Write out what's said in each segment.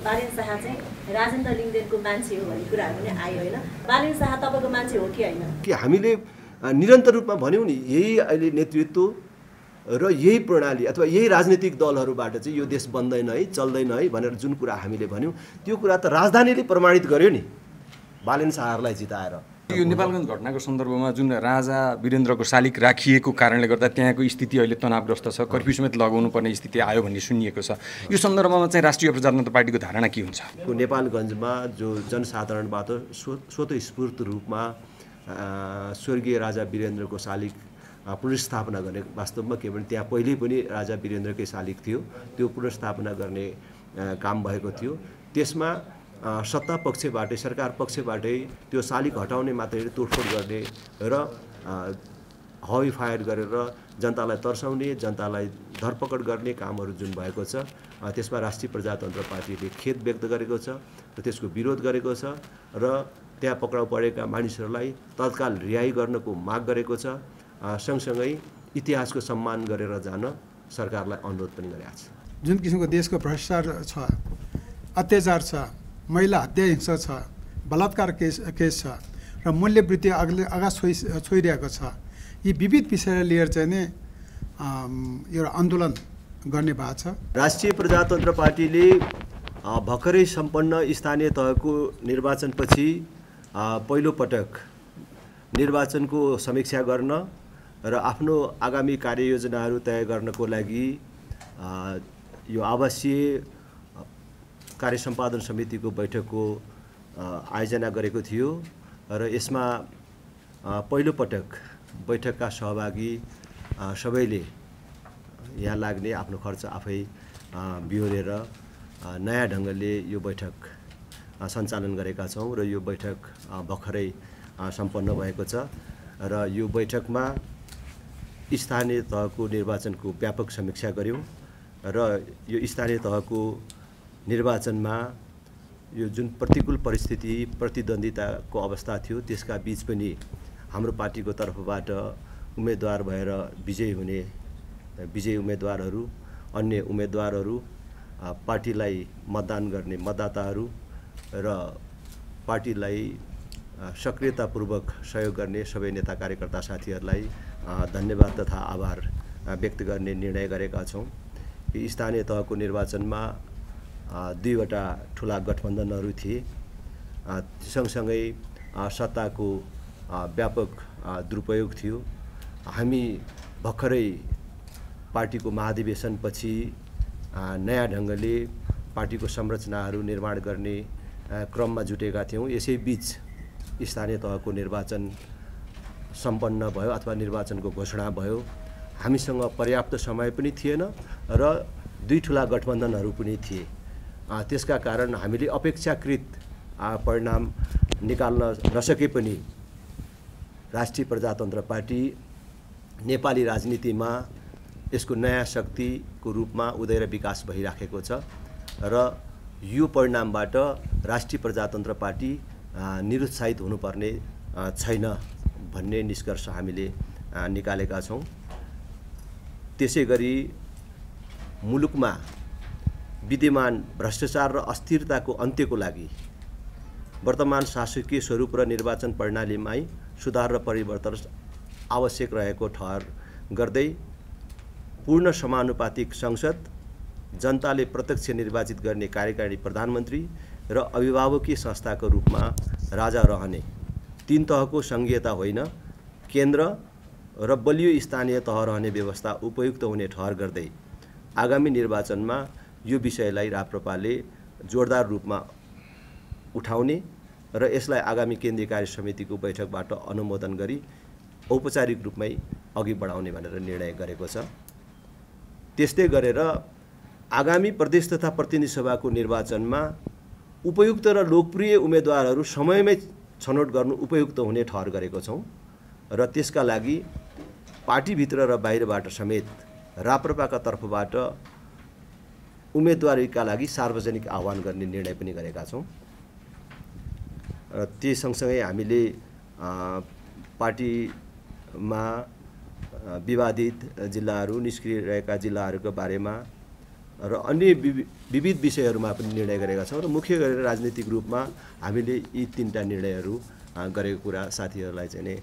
बालेन शाह चाहिँ राजेन्द्र लिङ्गदेनको मान्छे हो भन्ने कुराहरू पनि आयो होइन। बालेन शाह तपाईँको मान्छे हो कि होइन? कि हामीले निरन्तर रूपमा भन्यौँ नि, यही अहिले नेतृत्व र यही प्रणाली अथवा यही राजनीतिक दलहरूबाट चाहिँ यो देश बन्दैन है, चल्दैन है भनेर जुन कुरा हामीले भन्यौँ त्यो कुरा त राजधानीले प्रमाणित गर्यो नि बालेन शाहहरूलाई जिताएर। यो नेपालगञ्ज घटनाको सन्दर्भमा जुन राजा वीरेन्द्रको शालिग राखिएको कारणले गर्दा त्यहाँको स्थिति अहिले तनावग्रस्त छ, कर्फ्यू समेत लगाउनु पर्ने स्थिति आयो भन्ने सुनिएको छ। यो सन्दर्भमा चाहिँ राष्ट्रिय प्रजातन्त्र पार्टीको धारणा के हुन्छ? नेपालगञ्जमा जो जनसाधारणबाट स्वतःस्फूर्त रूपमा स्वर्गीय राजा वीरेन्द्रको शालिग पुनर्स्थापना गर्ने, वास्तवमा के भने त्यहाँ पहिले पनि राजा वीरेन्द्रकै शालिग थियो, त्यो पुनर्स्थापना गर्ने काम भएको थियो। त्यसमा सत्ता पक्षबाटै, सरकार पक्षबाटै त्यो शालिग हटाउने मात्रै तोडफोड गर्ने र हवाई फायर गरेर जनतालाई तर्साउने, जनतालाई धरपकड गर्ने कामहरू जुन भएको छ, त्यसमा राष्ट्रिय प्रजातन्त्र पार्टीले खेद व्यक्त गरेको छ र त्यसको विरोध गरेको छ र त्यहाँ पक्राउ परेका मानिसहरूलाई तत्काल रिहाई गर्नको माग गरेको छ। सँगसँगै इतिहासको सम्मान गरेर जान सरकारलाई अनुरोध पनि गरेको छ। जुन किसिमको देशको भ्रष्टाचार छ, अत्याचार छ, महिला हत्या हिंसा छ, बलात्कार केस छ र मूल्यवृद्धि अगा छोइरहेको छ, यी विविध विषयलाई लिएर चाहिँ नै यो आन्दोलन गर्ने भएको छ। राष्ट्रिय प्रजातन्त्र पार्टीले भर्खरै सम्पन्न स्थानीय तहको निर्वाचनपछि पहिलो पटक निर्वाचनको समीक्षा गर्न र आफ्नो आगामी कार्ययोजनाहरू तय गर्नको लागि यो आवासीय कार्य सम्पादन समितिको बैठकको आयोजना गरेको थियो र यसमा पहिलो पटक बैठकका सहभागी सबैले यहाँ लाग्ने आफ्नो खर्च आफै बिहोरेर नयाँ ढङ्गले यो बैठक सञ्चालन गरेका छौँ र यो बैठक भर्खरै सम्पन्न भएको छ र यो बैठकमा स्थानीय तहको निर्वाचनको व्यापक समीक्षा गऱ्यौँ र यो स्थानीय तहको निर्वाचनमा यो जुन प्रतिकूल परिस्थिति, प्रतिद्वन्दिताको अवस्था थियो, त्यसका बीच पनि हाम्रो पार्टीको तर्फबाट उम्मेदवार भएर विजयी उम्मेदवारहरू, अन्य उम्मेदवारहरू, पार्टीलाई मतदान गर्ने मतदाताहरू र पार्टीलाई सक्रियतापूर्वक सहयोग गर्ने सबै नेता कार्यकर्ता साथीहरूलाई धन्यवाद तथा आभार व्यक्त गर्ने निर्णय गरेका छौँ। स्थानीय तहको निर्वाचनमा दुईवटा ठुला गठबन्धनहरू थिए, सँगसँगै सत्ताको व्यापक दुरुपयोग थियो। हामी भर्खरै पार्टीको महाधिवेशनपछि नयाँ ढङ्गले पार्टीको संरचनाहरू निर्माण गर्ने क्रममा जुटेका थियौँ। यसैबीच स्थानीय तहको निर्वाचन सम्पन्न भयो अथवा निर्वाचनको घोषणा भयो। हामीसँग पर्याप्त समय पनि थिएन र दुई ठुला गठबन्धनहरू पनि थिए। त्यसका कारण हामीले अपेक्षाकृत परिणाम निकाल्न नसके पनि राष्ट्रिय प्रजातन्त्र पार्टी नेपाली राजनीतिमा यसको नयाँ शक्तिको रूपमा उदय र विकास भइराखेको छ र यो परिणामबाट राष्ट्रिय प्रजातन्त्र पार्टी निरुत्साहित हुनुपर्ने छैन भन्ने निष्कर्ष हामीले निकालेका छौँ। त्यसै गरी मुलुकमा विद्यमान भ्रष्टाचार र अस्थिरताको अन्त्यको लागि वर्तमान शासकीय स्वरूप र निर्वाचन प्रणालीमै सुधार र परिवर्तन आवश्यक रहेको ठहर गर्दै पूर्ण समानुपातिक संसद, जनताले प्रत्यक्ष निर्वाचित गर्ने कार्यकारी प्रधानमन्त्री र अभिभावकीय संस्थाको रूपमा राजा रहने, तीन तहको सङ्घीयता होइन केन्द्र र बलियो स्थानीय तह रहने व्यवस्था उपयुक्त हुने ठहर गर्दै आगामी निर्वाचनमा यो विषयलाई राप्रपाले जोरदार रूपमा उठाउने र यसलाई आगामी केन्द्रीय कार्य समितिको बैठकबाट अनुमोदन गरी औपचारिक रूपमै अघि बढाउने भनेर निर्णय गरेको छ। त्यस्तै गरेर आगामी प्रदेश तथा प्रतिनिधि सभाको निर्वाचनमा उपयुक्त र लोकप्रिय उम्मेदवारहरू समयमै छनौट गर्नु उपयुक्त हुने ठहर गरेको छौँ र त्यसका लागि पार्टीभित्र र बाहिरबाट समेत राप्रपाका तर्फबाट उम्मेदवारीका लागि सार्वजनिक आह्वान गर्ने निर्णय पनि गरेका छौँ। त्यही सँगसँगै हामीले पार्टीमा विवादित जिल्लाहरू, निष्क्रिय रहेका जिल्लाहरूको बारेमा र अन्य विविध विषयहरूमा पनि निर्णय गरेका छौँ र मुख्य गरेर राजनीतिक रूपमा हामीले यी 3टा निर्णयहरू गरेको कुरा साथीहरूलाई चाहिँ नै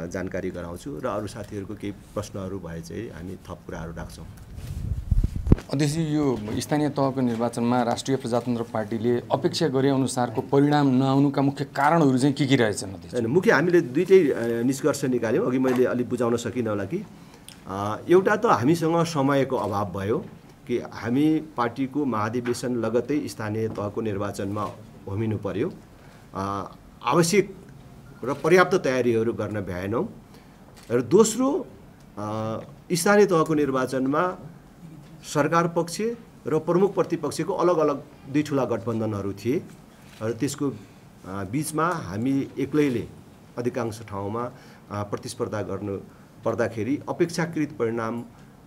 जानकारी गराउँछु र अरू साथीहरूको केही प्रश्नहरू भए चाहिँ हामी थप कुराहरू राख्छौँ। अध्यक्ष, यो स्थानीय तहको निर्वाचनमा राष्ट्रिय प्रजातन्त्र पार्टीले अपेक्षा गरे अनुसारको परिणाम नआउनुका मुख्य कारणहरू चाहिँ के रहेछन् अध्यक्ष? हैन, मुख्य हामीले दुईटै निष्कर्ष निकाल्यौँ। अघि मैले अलिक बुझाउन सकिनँ होला कि एउटा त हामीसँग समयको अभाव भयो कि हामी पार्टीको महाधिवेशन लगत्तै स्थानीय तहको निर्वाचनमा होमिनु पर्यो। आवश्यक र पर्याप्त तयारीहरू गर्न भ्याएनौँ। र दोस्रो, स्थानीय तहको निर्वाचनमा सरकार पक्ष र प्रमुख प्रतिपक्षको अलग अलग दुई ठुला गठबन्धनहरू थिए र त्यसको बिचमा हामी एक्लैले अधिकांश ठाउँमा प्रतिस्पर्धा गर्नु पर्दाखेरि अपेक्षाकृत परिणाम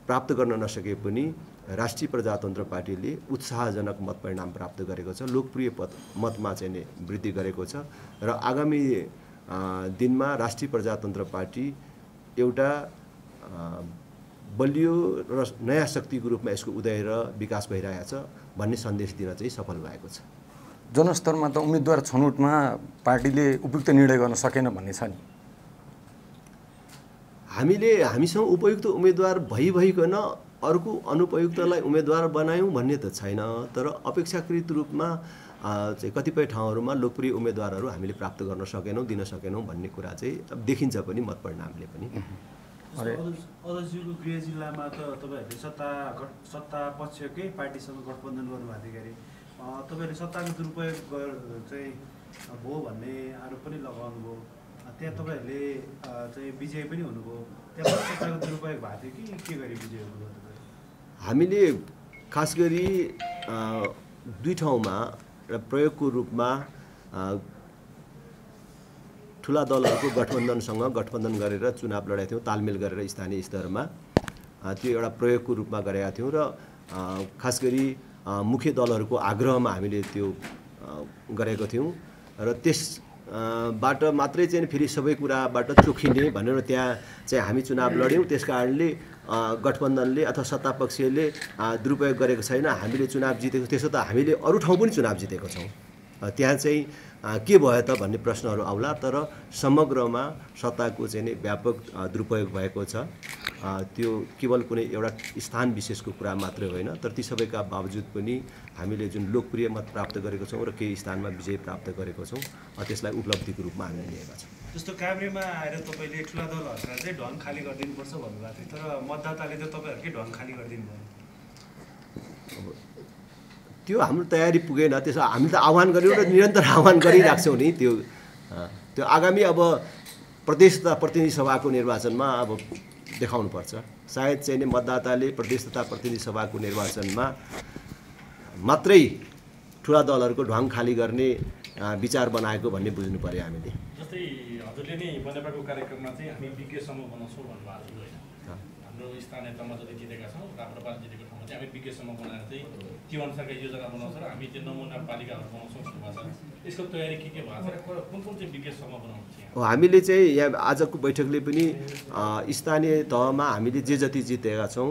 प्राप्त गर्न नसके पनि राष्ट्रिय प्रजातन्त्र पार्टीले उत्साहजनक मत परिणाम प्राप्त गरेको छ, लोकप्रिय मतमा चाहिँ नै वृद्धि गरेको छ र आगामी दिनमा राष्ट्रिय प्रजातन्त्र पार्टी एउटा बलियो र नयाँ शक्तिको रूपमा यसको उदय र विकास भइरहेको छ भन्ने सन्देश दिन चाहिँ सफल भएको छ। जनस्तरमा त उम्मेदवार छनौटमा पार्टीले उपयुक्त निर्णय गर्न सकेन भन्ने छ नि? हामीसँग उपयुक्त उम्मेदवार भइकन अर्को अनुपयुक्तलाई उम्मेदवार बनायौँ भन्ने त छैन, तर अपेक्षाकृत रूपमा चाहिँ कतिपय ठाउँहरूमा लोकप्रिय उम्मेदवारहरू हामीले प्राप्त गर्न सकेनौँ, दिन सकेनौँ भन्ने कुरा चाहिँ देखिन्छ पनि मत परिणामले पनि। अध्यक्षज्यूको गृह जिल्लामा त तपाईँहरूले सत्ता पक्षकै पार्टीसँग गठबन्धन गर्नुभएको थियो अरे, तपाईँहरूले सत्ताको दुरुपयोग चाहिँ भयो भन्ने आरोप पनि लगाउनु भयो। त्यहाँ तपाईँहरूले चाहिँ विजय पनि हुनुभयो, त्यहाँ सत्ताको दुरुपयोग भएको थियो कि के गरी विजय हुनुभयो तपाईँ? हामीले खास गरी दुई ठाउँमा प्रयोगको रूपमा ठुला दलहरूको गठबन्धनसँग गठबन्धन गरेर चुनाव लडेका थियौँ, तालमेल गरेर स्थानीय स्तरमा त्यो एउटा प्रयोगको रूपमा गरेका थियौँ र खास गरी मुख्य दलहरूको आग्रहमा हामीले त्यो गरेको थियौँ र त्यसबाट मात्रै चाहिँ फेरि सबै कुराबाट चोखिने भनेर त्यहाँ चाहिँ हामी चुनाव लड्यौँ। त्यस कारणले गठबन्धनले अथवा सत्तापक्षले दुरुपयोग गरेको छैन, हामीले चुनाव जितेको। त्यसो त हामीले अरू ठाउँ पनि चुनाव जितेको छौँ। त्यहाँ चाहिँ के भयो त भन्ने प्रश्नहरू आउला, तर समग्रमा सत्ताको चाहिँ नै व्यापक दुरुपयोग भएको छ। त्यो केवल कुनै एउटा स्थान विशेषको कुरा मात्रै होइन, तर ती सबैका बावजुद पनि हामीले जुन लोकप्रिय मत प्राप्त गरेको छौँ र केही स्थानमा विजय प्राप्त गरेको छौँ, त्यसलाई उपलब्धिको रूपमा हामीले लिएका छौँ। जस्तो काभ्रेमा आएर तपाईँले ठुला दलहरूलाई चाहिँ ढङ खाली गरिदिनुपर्छ भन्नुभएको थियो, तर मतदाताले त तपाईँहरूकै ढङ खाली गरिदिनु भयो। त्यो हाम्रो तयारी पुगेन। त्यसो हामीले त आह्वान गऱ्यौँ र निरन्तर आह्वान गरिराख्छौँ नि। त्यो आगामी अब प्रदेश तथा प्रतिनिधि सभाको निर्वाचनमा अब देखाउनुपर्छ। सायद चाहिँ नि मतदाताले प्रदेश तथा प्रतिनिधि सभाको निर्वाचनमा मात्रै ठुला दलहरूको ढङ खाली गर्ने विचार बनाएको भन्ने बुझ्नु पर्यो हामीले। जस्तै हजुरले नै बनेपाको कार्यक्रममा चाहिँ हामी विज्ञ समूह बनाउँछौँ भन्नुभएको थियो होइन? हाम्रो स्थानीय तहमा जति जितेका छौँ, राप्रपाले जितेको ठाउँमा चाहिँ हामी विज्ञ समूह बनाएर चाहिँ त्यो अनुसारका योजना बनाउँछ र हामी त्यो नमुना पालिकाहरू बनाउँछौँ जस्तो भएको छ। यसको तयारी के भएको छ र कुन कुन चाहिँ विज्ञ समूह बनाउनु छ? हामीले चाहिँ यहाँ आजको बैठकले पनि स्थानीय तहमा हामीले जे जति जितेका छौँ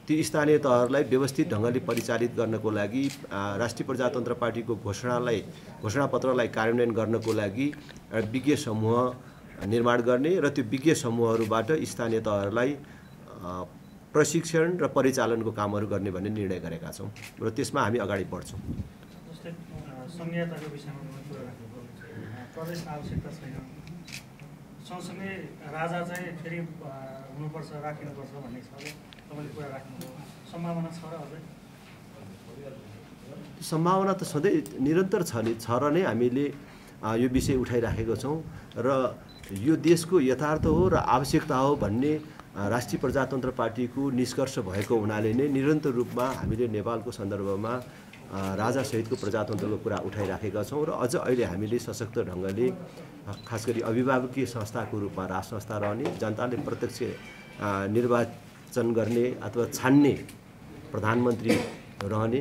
ती स्थानीय तहहरूलाई व्यवस्थित ढङ्गले परिचालित गर्नको लागि राष्ट्रिय प्रजातन्त्र पार्टीको घोषणापत्रलाई कार्यान्वयन गर्नको लागि विज्ञ समूह निर्माण गर्ने र त्यो विज्ञ समूहहरूबाट स्थानीय तहहरूलाई प्रशिक्षण र परिचालनको कामहरू गर्ने भन्ने निर्णय गरेका छौँ र त्यसमा हामी अगाडि बढ्छौँ। जस्तै संहिताको विषयमा कुरा राख्नुभयो, प्रदेश आवश्यकता छैन, सँगसँगै राजा चाहिँ फेरि हुनुपर्छ, राखिनुपर्छ भन्ने छ, तपाईँले कुरा राख्नुभयो, सम्भावना छ र अझै? सम्भावना त सधैँ निरन्तर छ र नै हामीले यो विषय उठाइराखेको छौँ र यो देशको यथार्थ हो र आवश्यकता हो भन्ने राष्ट्रिय प्रजातन्त्र पार्टीको निष्कर्ष भएको हुनाले नै निरन्तर रूपमा हामीले नेपालको सन्दर्भमा राजासहितको प्रजातन्त्रको कुरा उठाइराखेका छौँ र अझ अहिले हामीले सशक्त ढङ्गले खास गरी अभिभावकीय संस्थाको रूपमा राज संस्था रहने, जनताले प्रत्यक्ष निर्वाचन गर्ने अथवा छान्ने प्रधानमन्त्री रहने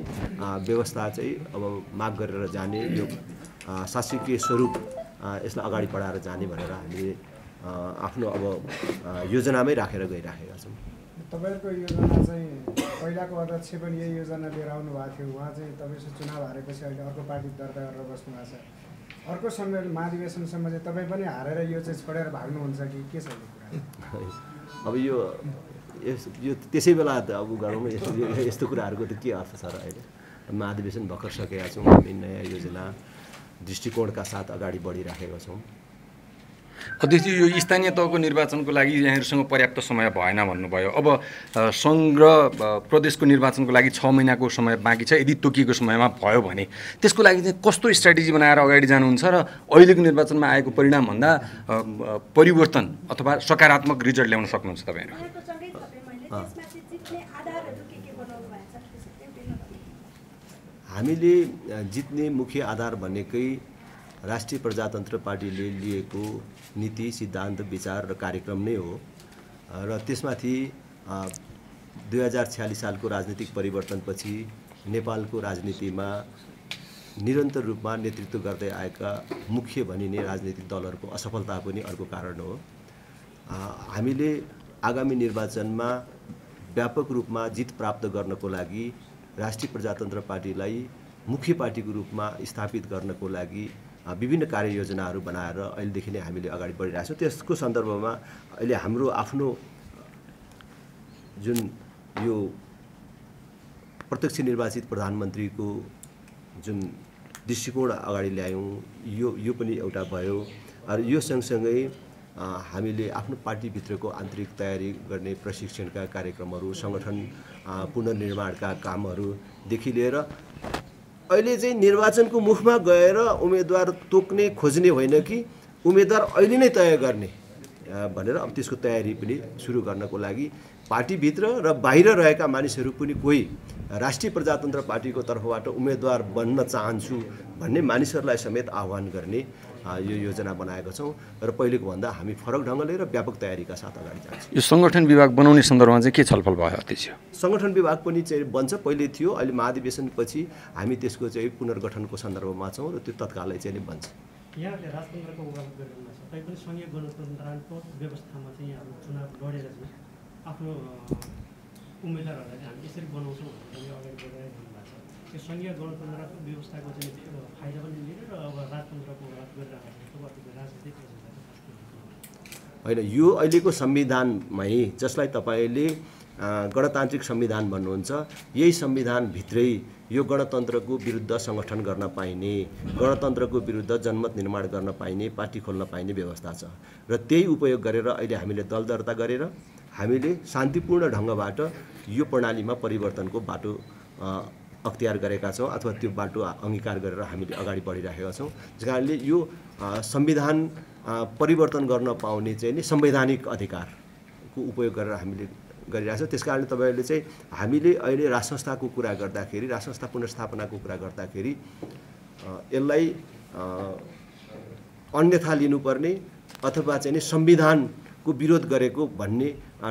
व्यवस्था चाहिँ अब माग गरेर जाने, यो शासकीय स्वरूप यसलाई अगाडि बढाएर जाने भनेर हामीले आफ्नो अब योजनामै राखेर गइराखेका छौँ। तपाईँहरूको योजना चाहिँ पहिलाको अध्यक्ष पनि यही योजना लिएर आउनु भएको थियो। उहाँ चाहिँ तपाईँसँग चुनाव हारेपछि अहिले अर्को पार्टी दर्ता गरेर बस्नु भएको छ। अर्को सम्मेलन महाधिवेशनसम्म चाहिँ तपाईँ पनि हारेर यो चाहिँ छोडेर भाग्नुहुन्छ कि के छ यो कुरा? अब यो त्यसै बेला त अब गरौँ यस्तो कुराहरूको त के अर्थ छ र? अहिले महाधिवेशन भर्खर सकेका छौँ, हामी नयाँ योजना दृष्टिकोणका साथ अगाडि बढिराखेका छौँ। अध्यक्ष, यो स्थानीय तहको निर्वाचनको लागि यहाँहरूसँग पर्याप्त समय भएन भन्नुभयो। अब सङ्घ र प्रदेशको निर्वाचनको लागि 6 महिनाको समय बाँकी छ। यदि तोकिएको समयमा भयो भने त्यसको लागि चाहिँ कस्तो स्ट्राटेजी बनाएर अगाडि जानुहुन्छ र अहिलेको निर्वाचनमा आएको परिणामभन्दा परिवर्तन अथवा सकारात्मक रिजल्ट ल्याउन सक्नुहुन्छ तपाईँहरू? हामीले जित्ने मुख्य आधार भनेकै राष्ट्रिय प्रजातन्त्र पार्टीले लिएको नीति, सिद्धान्त, विचार र कार्यक्रम नै हो। र त्यसमाथि 2046 सालको राजनीतिक परिवर्तनपछि नेपालको राजनीतिमा निरन्तर रूपमा नेतृत्व गर्दै आएका मुख्य भनिने राजनीतिक दलहरूको असफलता पनि अर्को कारण हो। हामीले आगामी निर्वाचनमा व्यापक रूपमा जित प्राप्त गर्नको लागि राष्ट्रिय प्रजातन्त्र पार्टीलाई मुख्य पार्टीको रूपमा स्थापित गर्नको लागि विभिन्न कार्ययोजनाहरू बनाएर अहिलेदेखि नै हामीले अगाडि बढिरहेका छौँ। त्यसको सन्दर्भमा अहिले हाम्रो आफ्नो जुन यो प्रत्यक्ष निर्वाचित प्रधानमन्त्रीको जुन दृष्टिकोण अगाडि ल्यायौँ, यो पनि एउटा भयो। र यो सँगसँगै हामीले आफ्नो पार्टीभित्रको आन्तरिक तयारी गर्ने प्रशिक्षणका कार्यक्रमहरू, सङ्गठन पुनर्निर्माणका कामहरूदेखि लिएर अहिले चाहिँ निर्वाचनको मुखमा गएर उम्मेदवार तोक्ने खोज्ने होइन कि उम्मेदवार अहिले नै तय गर्ने भनेर अब त्यसको तयारी पनि सुरु गर्नको लागि पार्टीभित्र र बाहिर रहेका मानिसहरू पनि कोही राष्ट्रिय प्रजातन्त्र पार्टीको तर्फबाट उम्मेदवार बन्न चाहन्छु भन्ने मानिसहरूलाई समेत आह्वान गर्ने यो योजना बनाएको छौँ। र पहिलेको भन्दा हामी फरक ढङ्गले र व्यापक तयारीका साथ अगाडि जान्छौँ। यो सङ्गठन विभाग बनाउने सन्दर्भमा चाहिँ के छलफल भयो अध्यक्ष? सङ्गठन विभाग पनि चाहिँ बन्छ, पहिले थियो, अहिले महाधिवेशनपछि हामी त्यसको चाहिँ पुनर्गठनको सन्दर्भमा छौँ र त्यो तत्कालै चाहिँ बन्छ। यहाँले राजतन्त्रको वकालत गरिरहनु छ, तैपनि सङ्घीय गणतन्त्रको व्यवस्थामा चाहिँ अब चुनाव लडेर चाहिँ आफ्नो उम्मेदवारहरूलाई हामी यसरी बनाउँछौँ भनेर अगाडि बढाइरहनु भएको छ। यो सङ्घीय गणतन्त्रको व्यवस्थाको चाहिँ फाइदा पनि लिएर र अब राजतन्त्रको वकालत गरिरहेको राजनीतिक होइन, यो अहिलेको संविधानमै जसलाई तपाईँले गणतान्त्रिक संविधान भन्नुहुन्छ, यही संविधानभित्रै यो गणतन्त्रको विरुद्ध सङ्गठन गर्न पाइने, गणतन्त्रको विरुद्ध जनमत निर्माण गर्न पाइने, पार्टी खोल्न पाइने व्यवस्था छ। र त्यही उपयोग गरेर अहिले हामीले दल दर्ता गरेर हामीले शान्तिपूर्ण ढङ्गबाट यो प्रणालीमा परिवर्तनको बाटो अख्तियार गरेका छौँ अथवा त्यो बाटो अङ्गीकार गरेर हामीले अगाडि बढिरहेका छौँ। त्यस कारणले यो संविधान परिवर्तन गर्न पाउने चाहिँ नि संवैधानिक अधिकारको उपयोग गरेर हामीले गरिरहेको छौँ। त्यस कारणले तपाईँहरूले चाहिँ हामीले अहिले राज संस्थाको कुरा गर्दाखेरि, राज संस्था पुनर्स्थापनाको कुरा गर्दाखेरि यसलाई अन्यथा लिनुपर्ने अथवा चाहिँ नि संविधानको विरोध गरेको भन्ने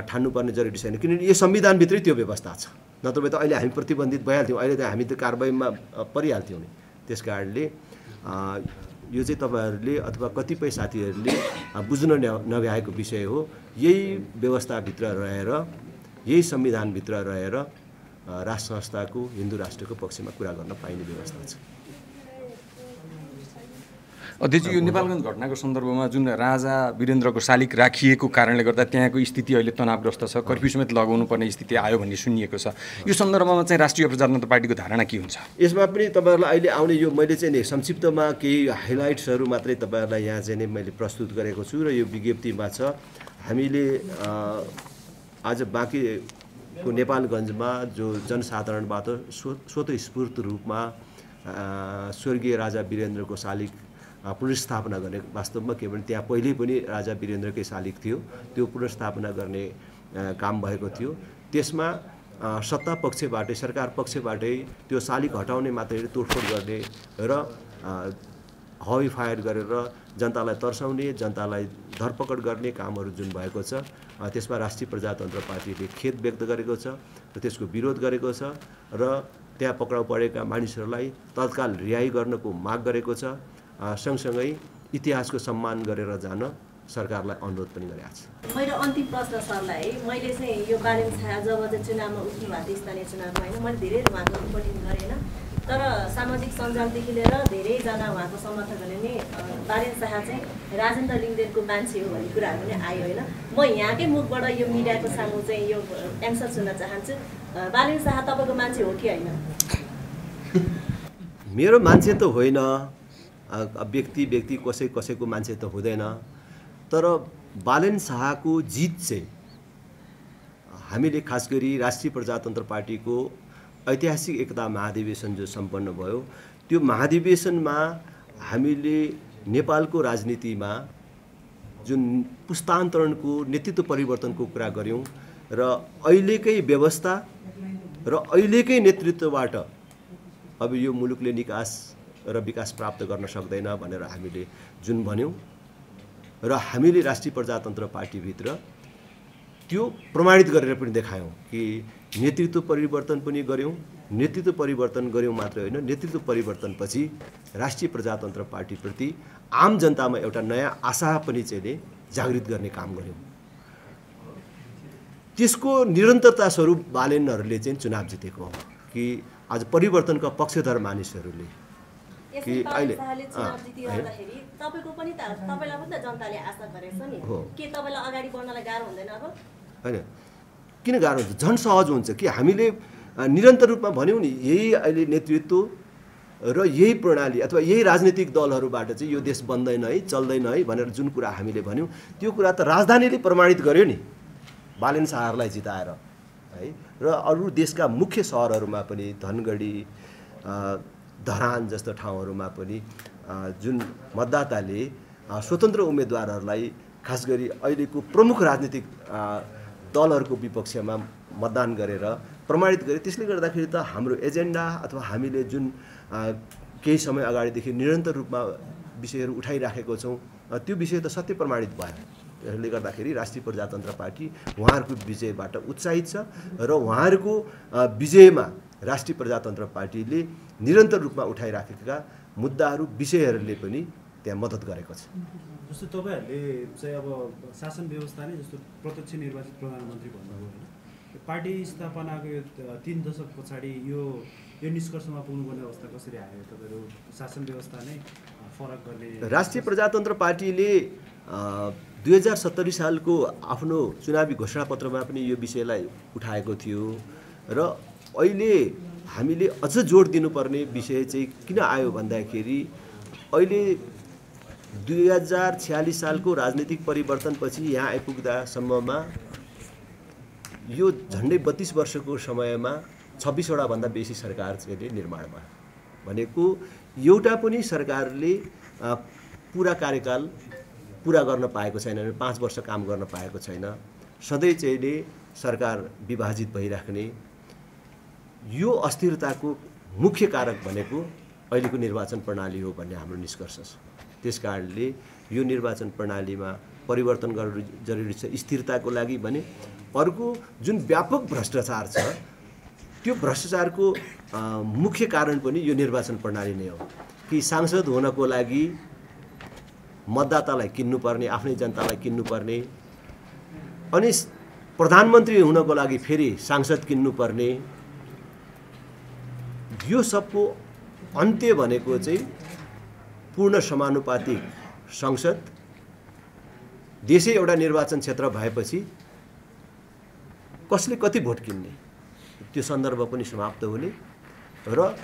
ठान्नुपर्ने जरुरी छैन, किनभने यो संविधानभित्रै त्यो व्यवस्था छ। नत्र त अहिले हामी प्रतिबन्धित भइहाल्थ्यौँ, अहिले त हामी त कारबाहीमा परिहाल्थ्यौँ नि। त्यस कारणले यो चाहिँ तपाईँहरूले अथवा कतिपय साथीहरूले बुझ्न नभ्याएको विषय हो। यही व्यवस्थाभित्र रहेर, यही संविधानभित्र रहेर राज संस्थाको, हिन्दू राष्ट्रको पक्षमा कुरा गर्न पाइने व्यवस्था छ। अध्यक्ष, यो नेपालगञ्ज घटनाको सन्दर्भमा जुन राजा वीरेन्द्रको शालिग राखिएको कारणले गर्दा त्यहाँको स्थिति अहिले तनावग्रस्त छ, कर्फ्यू समेत लगाउनु पर्ने स्थिति आयो भन्ने सुनिएको छ। यो सन्दर्भमा चाहिँ राष्ट्रिय प्रजातन्त्र पार्टीको धारणा के हुन्छ? यसमा पनि तपाईँहरूलाई अहिले आउने यो मैले चाहिँ नि संक्षिप्तमा केही हाइलाइट्सहरू मात्रै तपाईँहरूलाई यहाँ चाहिँ नि मैले प्रस्तुत गरेको छु र यो विज्ञप्तिमा छ। हामीले आज बाँकीको नेपालगञ्जमा जो जनसाधारणबाट स्वतःस्फूर्त रूपमा स्वर्गीय राजा वीरेन्द्रको शालिग पुनर्स्थापना गर्ने, वास्तवमा के भने त्यहाँ पहिले पनि राजा वीरेन्द्रकै शालिग थियो, त्यो पुनर्स्थापना गर्ने काम भएको थियो। त्यसमा सत्ता पक्षबाटै, सरकार पक्षबाटै त्यो शालिग हटाउने मात्रै तोडफोड गर्ने र हवाई फायर गरेर जनतालाई तर्साउने, जनतालाई धरपकड गर्ने कामहरू जुन भएको छ, त्यसमा राष्ट्रिय प्रजातन्त्र पार्टीले खेद व्यक्त गरेको छ र त्यसको विरोध गरेको छ र त्यहाँ पक्राउ परेका मानिसहरूलाई तत्काल रिहाई गर्नको माग गरेको छ। सँगसँगै इतिहासको सम्मान गरेर जान सरकारलाई अनुरोध पनि गरेको छु। मेरो अन्तिम प्रश्न सरलाई है, मैले चाहिँ यो बालेन शाह जब चाहिँ चुनावमा उठ्नु भएको थियो स्थानीय चुनावमा होइन, मैले धेरै उहाँको रिपोर्टिङ गरेँ होइन, तर सामाजिक सञ्जालदेखि लिएर धेरैजना उहाँको समर्थकहरूले नै बालेन शाह चाहिँ राजेन्द्र लिङ्गदेनको मान्छे हो भन्ने कुराहरू पनि आयो होइन। म यहाँकै मुखबाट यो मिडियाको सामु चाहिँ यो एन्सर सुन्न चाहन्छु, बालेन शाह तपाईँको मान्छे हो कि होइन? मेरो मान्छे त होइन, व्यक्ति कसैको मान्छे त हुँदैन, तर बालेन शाहको जित चाहिँ हामीले खास गरी राष्ट्रिय प्रजातन्त्र पार्टीको ऐतिहासिक एकता महाधिवेशन जो सम्पन्न भयो, त्यो महाधिवेशनमा हामीले नेपालको राजनीतिमा जुन पुस्तान्तरणको नेतृत्व परिवर्तनको कुरा गऱ्यौँ र अहिलेकै व्यवस्था र अहिलेकै नेतृत्वबाट अब यो मुलुकले निकास र विकास प्राप्त गर्न सक्दैन भनेर हामीले जुन भन्यौँ र हामीले राष्ट्रिय प्रजातन्त्र पार्टीभित्र त्यो प्रमाणित गरेर पनि देखायौँ कि नेतृत्व परिवर्तन पनि गऱ्यौँ। नेतृत्व परिवर्तन गऱ्यौँ मात्र होइन, नेतृत्व परिवर्तनपछि राष्ट्रिय प्रजातन्त्र पार्टीप्रति आम जनतामा एउटा नयाँ आशा पनि चाहिँ जागृत गर्ने काम गऱ्यौँ। त्यसको निरन्तरता स्वरूप बालेनहरूले चाहिँ चुनाव जितेको हो कि आज परिवर्तनका पक्षधर मानिसहरूले कि अहिले तपाईको पनि त तपाईलाई पनि त जनताले आशा गरेछ नि, के तपाईलाई अगाडि बढ्नलाई गाह्रो हुँदैन अब? हैन, किन गाह्रो हुन्छ? झन् सहज हुन्छ कि हामीले निरन्तर रूपमा भन्यौँ नि, यही अहिले नेतृत्व र यही प्रणाली अथवा यही राजनीतिक दलहरूबाट चाहिँ यो देश बन्दैन है, चल्दैन है भनेर जुन कुरा हामीले भन्यौँ, त्यो कुरा त राजधानीले प्रमाणित गर्यो नि बालेन शाहहरूलाई जिताएर है। र अरू देशका मुख्य सहरहरूमा पनि धनगढी, धरान जस्तो ठाउँहरूमा पनि जुन मतदाताले स्वतन्त्र उम्मेदवारहरूलाई खास गरी अहिलेको प्रमुख राजनीतिक दलहरूको विपक्षमा मतदान गरेर प्रमाणित गरे। त्यसले गर्दाखेरि त हाम्रो एजेन्डा अथवा हामीले जुन केही समय अगाडिदेखि निरन्तर रूपमा विषयहरू उठाइराखेको छौँ, त्यो विषय त सत्य प्रमाणित भयो। त्यसले गर्दाखेरि राष्ट्रिय प्रजातन्त्र पार्टी उहाँहरूको विजयबाट उत्साहित छ र उहाँहरूको विजयमा राष्ट्रिय प्रजातन्त्र पार्टीले निरन्तर रूपमा उठाइराखेका मुद्दाहरू, विषयहरूले पनि त्यहाँ मद्दत गरेको छ। जस्तो तपाईँहरूले चाहिँ अब शासन व्यवस्था नै जस्तो प्रत्यक्ष निर्वाचित प्रधानमन्त्री भन्नुभयो होइन, पार्टी स्थापनाको यो 3 दशक पछाडि यो निष्कर्षमा पुग्नुपर्ने अवस्था कसरी आयो? तपाईँहरू शासन व्यवस्था नै फरक गर्ने? राष्ट्रिय प्रजातन्त्र पार्टीले 2070 सालको आफ्नो चुनावी घोषणापत्रमा पनि यो विषयलाई उठाएको थियो र अहिले हामीले अझ जोड दिनुपर्ने विषय चाहिँ किन आयो भन्दाखेरि अहिले 2046 सालको राजनीतिक परिवर्तनपछि यहाँ आइपुग्दासम्ममा यो झन्डै 32 वर्षको समयमा 26 वटा भन्दा बेसी सरकार चाहिँ निर्माण भयो। भनेको एउटा पनि सरकारले पुरा कार्यकाल पुरा गर्न पाएको छैन, 5 वर्ष काम गर्न पाएको छैन। सधैँ चाहिँ सरकार विभाजित भइराख्ने, यो अस्थिरताको मुख्य कारक भनेको अहिलेको निर्वाचन प्रणाली हो भन्ने हाम्रो निष्कर्ष छ। त्यसकारणले यो निर्वाचन प्रणालीमा परिवर्तन गर्नु जरुरी छ स्थिरताको लागि भने। अर्को जुन व्यापक भ्रष्टाचार छ, त्यो भ्रष्टाचारको मुख्य कारण पनि यो निर्वाचन प्रणाली नै हो कि सांसद हुनको लागि मतदातालाई किन्नुपर्ने, आफ्नै जनतालाई किन्नुपर्ने, अनि प्रधानमन्त्री हुनको लागि फेरि सांसद किन्नुपर्ने, यो सबको अन्त्य भनेको चाहिँ पूर्ण समानुपातिक संसद, देशै एउटा निर्वाचन क्षेत्र भएपछि कसले कति भोट किन्ने त्यो सन्दर्भ पनि समाप्त हुने र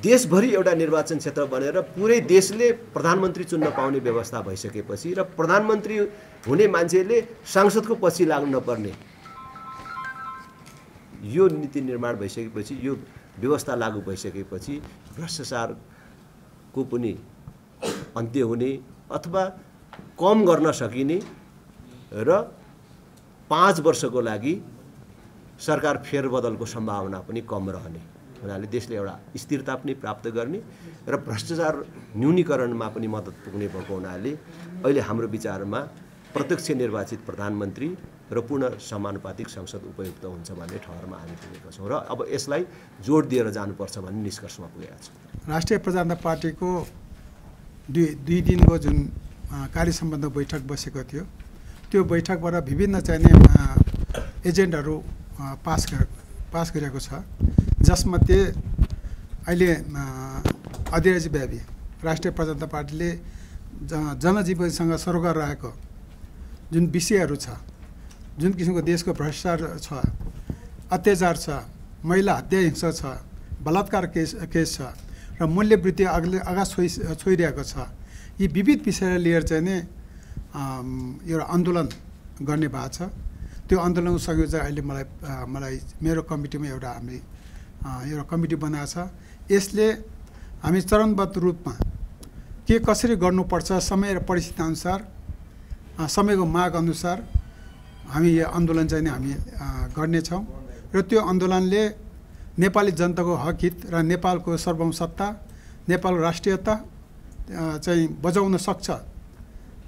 देशभरि एउटा निर्वाचन क्षेत्र बनेर पुरै देशले प्रधानमन्त्री चुन्न पाउने व्यवस्था भइसकेपछि र प्रधानमन्त्री हुने मान्छेले सांसदको पछि लाग्नु नपर्ने, यो नीति निर्माण भइसकेपछि, यो व्यवस्था लागू भइसकेपछि भ्रष्टाचारको पनि अन्त्य हुने अथवा कम गर्न सकिने र 5 वर्षको लागि सरकार फेरबदलको सम्भावना पनि कम रहने हुनाले देशले एउटा स्थिरता पनि प्राप्त गर्ने र भ्रष्टाचार न्यूनीकरणमा पनि मद्दत पुग्ने भएको हुनाले अहिले हाम्रो विचारमा प्रत्यक्ष निर्वाचित प्रधानमन्त्री र पूर्ण समानुपातिक संसद उपयुक्त हुन्छ भन्ने ठहरमा हामी पुगेका छौँ र अब यसलाई जोड दिएर जानुपर्छ भन्ने निष्कर्षमा पुगेका छौँ। राष्ट्रिय प्रजातन्त्र पार्टीको दुई दिनको जुन कार्य सम्बन्ध बैठक बसेको थियो। त्यो बैठकबाट विभिन्न चाहिने एजेन्डहरू पास गरेको छ, जसमध्ये अहिले अधिराज्यव्यापी राष्ट्रिय प्रजातन्त्र पार्टीले जनजीवनसँग सरोकार रहेको जुन विषयहरू छ, जुन किसिमको देशको भ्रष्टाचार छ, अत्याचार छ, महिला हत्या हिंसा छ, बलात्कार केस छ र मूल्यवृद्धि आगाज छोइरहेको छ, यी विविध विषयलाई लिएर चाहिँ नि एउटा आन्दोलन गर्ने भएको छ। त्यो आन्दोलनको संयोजक अहिले मलाई मेरो कमिटीमा हामी एउटा कमिटी बनाएको छ। यसले हामी चरणबद्ध रूपमा के कसरी गर्नुपर्छ, समय र परिस्थिति अनुसार, समयको माग अनुसार हामी यो आन्दोलन चाहिँ नि हामी गर्नेछौँ र त्यो आन्दोलनले नेपाली जनताको हक हित र नेपालको सार्वभौम सत्ता, नेपालको राष्ट्रियता चाहिँ बचाउन सक्छ।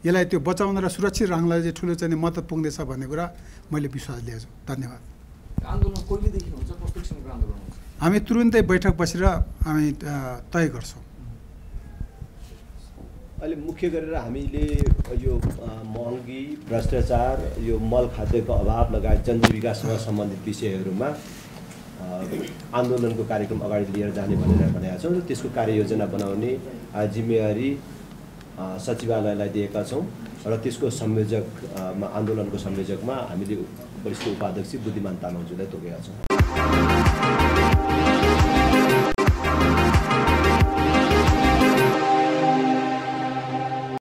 यसलाई त्यो बचाउन र सुरक्षित राख्नलाई चाहिँ ठुलो चाहिँ मद्दत पुग्नेछ भन्ने कुरा मैले विश्वास लिएको छु। धन्यवाद। आन्दोलन कहिलेदेखि हुन्छ, कस्तो किसिमको आन्दोलन हुन्छ? हामी तुरुन्तै बैठक बसेर हामी तय गर्छौँ। अहिले मुख्य गरेर हामीले यो महँगी, भ्रष्टाचार, यो मल खाद्यको अभाव लगायत जनजीविकासँग सम्बन्धित विषयहरूमा आन्दोलनको कार्यक्रम अगाडि लिएर जाने भनेर भनेका छौँ र त्यसको कार्ययोजना बनाउने जिम्मेवारी सचिवालयलाई दिएका छौँ र त्यसको संयोजकमा आन्दोलनको संयोजकमा हामीले वरिष्ठ उपाध्यक्ष बुद्धिमान तामाङज्यूलाई तोकेका छौँ।